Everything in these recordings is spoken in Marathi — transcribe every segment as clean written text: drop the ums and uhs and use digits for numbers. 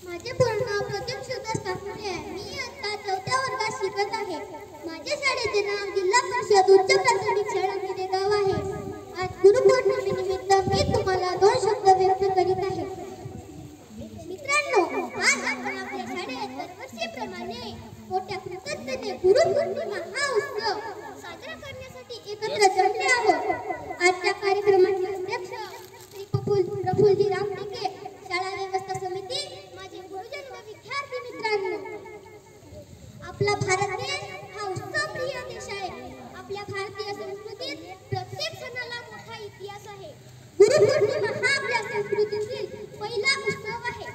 माझे पूर्ण नाव प्रतीक सुदास काकडे आहे. मी आता 4थ्या वर्गात शिकत आहे. माझ्या शाळेचे नाव जिल्हा परिषद उच्च प्राथमिक शाळा मिरेगाव आहे. आज गुरुपौर्णिमेनिमित्त मी तुम्हाला 2 शब्द व्यक्त करीत आहे. मित्रांनो, आज आपण आपल्या शाळेत दरवर्षीप्रमाणे मोठ्या कृतज्ञतेने गुरुपौर्णिमा हा उत्सव साजरा करण्यासाठी एकत्र जमले आहोत. आजच्या कार्यक्रमाचे अध्यक्ष श्री प्रफुल्लजी रामटेके, शाळा व्यवस्था समिती, माझे गुरुजन व विद्यार्थी मित्रांनो, आपला भारत देश हा उत्सवप्रिय देश आहे. आपल्या भारतीय संस्कृतीत प्रत्येक सणाला मोठा इतिहास आहे. गुरुपौर्णिमा हा आपल्या संस्कृतीतील पहिला उत्सव आहे.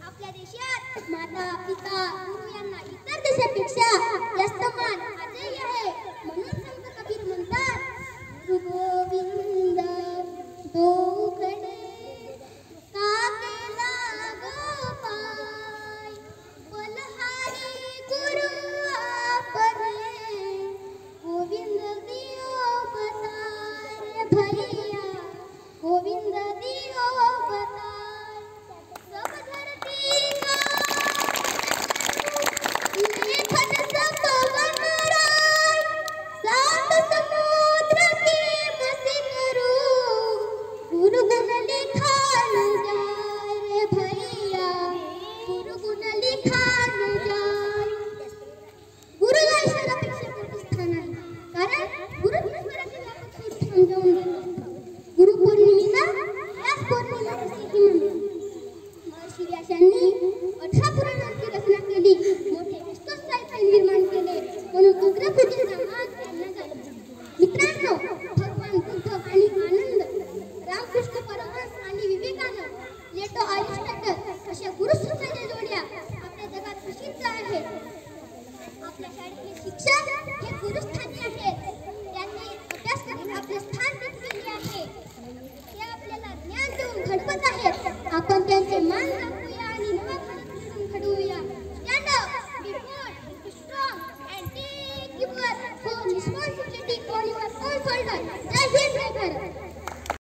आपल्या देशात माता पिता गुरु यांना इतर देशापेक्षा जास्त मान आजही आहे. म्हणून संत कबीर म्हणतात, गुरु गोविंद दोघडे काकेला गोपाय, बलहारी गुरु आपने गोविंद दियो बताय. भैया गोविंद दियो बताय. सब धरती का लेखन सब बनराय, सात समुद्र के मसी करू, गुरु गुण लिखान जाय रे भैया, गुरु गुण लिखान जाय. गुरुला ईश्वरापेक्षा मोठे स्थान आहे, कारण गुरु ईश्वराचे व्यापक स्वरूप समजावून देतो. गुरुपौर्णिमेला याच पौर्णिमेला असेही म्हणतात. महर्षी व्यासांनी 18 पुराणांची रचना केली, मोठे विस्तृत साहित्य निर्माण केले, म्हणून अग्रपूजेचा मान त्यांना झाला. मित्रांनो, भगवान बुद्ध आणि आनंद, रामकृष्ण परमहंस आणि विवेकानंद, प्लेटो अरिस्टॉटल अशा गुरुस्थानाच्या जोड्या आपल्या जगात प्रसिद्ध आहेत. आपल्या शाळेतले शिक्षक हे गुरुस्थानी